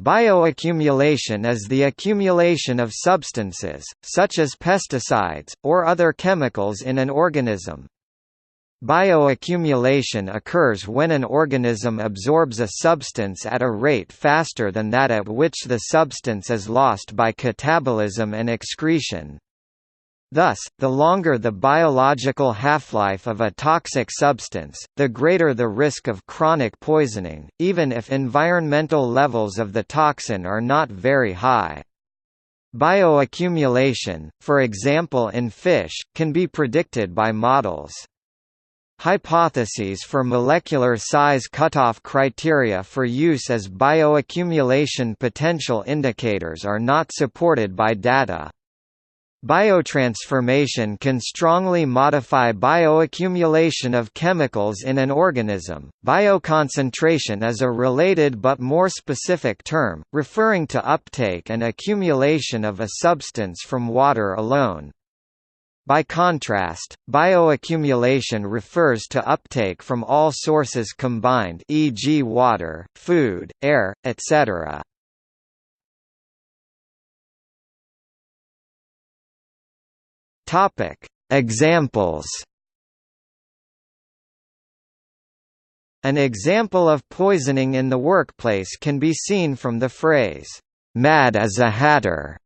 Bioaccumulation is the accumulation of substances, such as pesticides, or other chemicals in an organism. Bioaccumulation occurs when an organism absorbs a substance at a rate faster than that at which the substance is lost by catabolism and excretion. Thus, the longer the biological half-life of a toxic substance, the greater the risk of chronic poisoning, even if environmental levels of the toxin are not very high. Bioaccumulation, for example in fish, can be predicted by models. Hypotheses for molecular size cutoff criteria for use as bioaccumulation potential indicators are not supported by data. Biotransformation can strongly modify bioaccumulation of chemicals in an organism. Bioconcentration is a related but more specific term, referring to uptake and accumulation of a substance from water alone. By contrast, bioaccumulation refers to uptake from all sources combined, e.g. water, food, air, etc. Examples. An example of poisoning in the workplace can be seen from the phrase, "mad as a hatter,"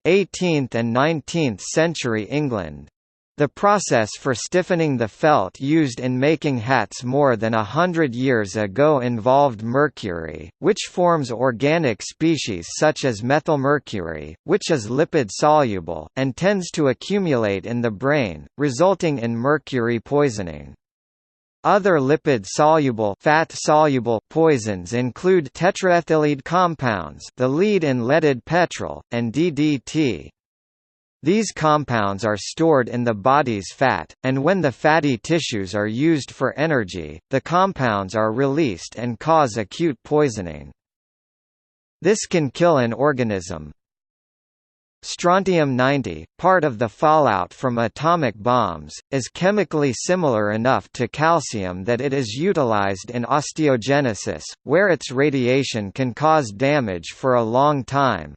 18th and 19th century England. The process for stiffening the felt used in making hats more than 100 years ago involved mercury, which forms organic species such as methylmercury, which is lipid-soluble, and tends to accumulate in the brain, resulting in mercury poisoning. Other lipid-soluble fat-soluble poisons include tetraethyllead compounds, the lead in leaded petrol, and DDT. These compounds are stored in the body's fat, and when the fatty tissues are used for energy, the compounds are released and cause acute poisoning. This can kill an organism. Strontium-90, part of the fallout from atomic bombs, is chemically similar enough to calcium that it is utilized in osteogenesis, where its radiation can cause damage for a long time.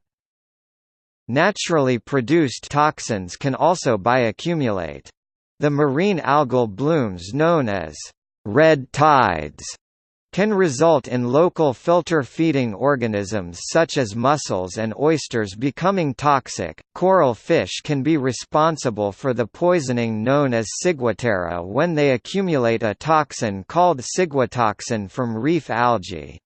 Naturally produced toxins can also bioaccumulate. The marine algal blooms known as red tides can result in local filter-feeding organisms such as mussels and oysters becoming toxic. Coral fish can be responsible for the poisoning known as ciguatera when they accumulate a toxin called ciguatoxin from reef algae.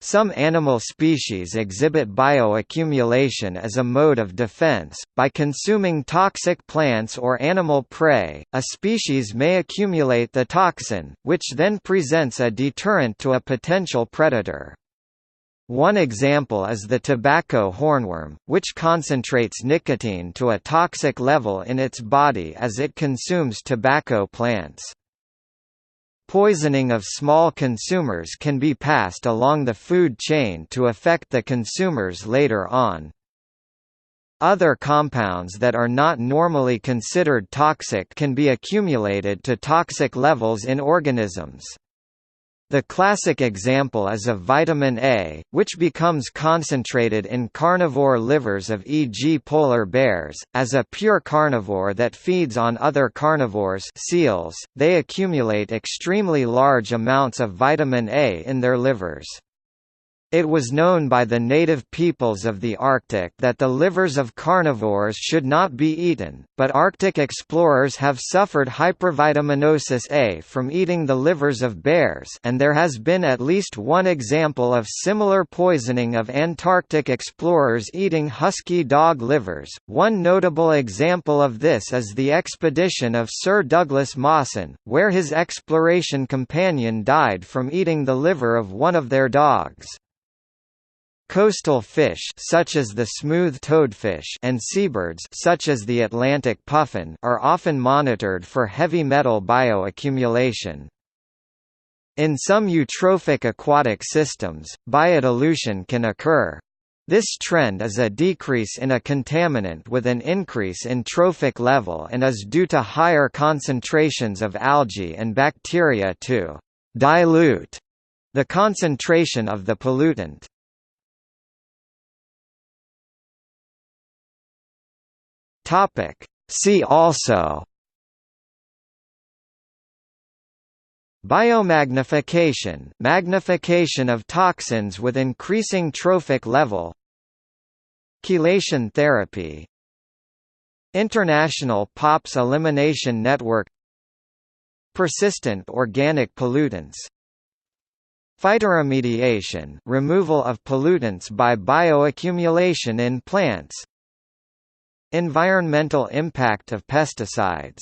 Some animal species exhibit bioaccumulation as a mode of defense. By consuming toxic plants or animal prey, a species may accumulate the toxin, which then presents a deterrent to a potential predator. One example is the tobacco hornworm, which concentrates nicotine to a toxic level in its body as it consumes tobacco plants. Poisoning of small consumers can be passed along the food chain to affect the consumers later on. Other compounds that are not normally considered toxic can be accumulated to toxic levels in organisms. The classic example is of vitamin A, which becomes concentrated in carnivore livers of e.g. polar bears. As a pure carnivore that feeds on other carnivores, seals, they accumulate extremely large amounts of vitamin A in their livers. It was known by the native peoples of the Arctic that the livers of carnivores should not be eaten, but Arctic explorers have suffered hypervitaminosis A from eating the livers of bears, and there has been at least one example of similar poisoning of Antarctic explorers eating husky dog livers. One notable example of this is the expedition of Sir Douglas Mawson, where his exploration companion died from eating the liver of one of their dogs. Coastal fish such as the smooth toadfish and seabirds such as the Atlantic puffin are often monitored for heavy metal bioaccumulation. In some eutrophic aquatic systems, biodilution can occur. This trend is a decrease in a contaminant with an increase in trophic level and is due to higher concentrations of algae and bacteria to dilute the concentration of the pollutant. See also: biomagnification, magnification of toxins with increasing trophic level; chelation therapy; International POPs Elimination Network; persistent organic pollutants; phytoremediation, removal of pollutants by bioaccumulation in plants; environmental impact of pesticides.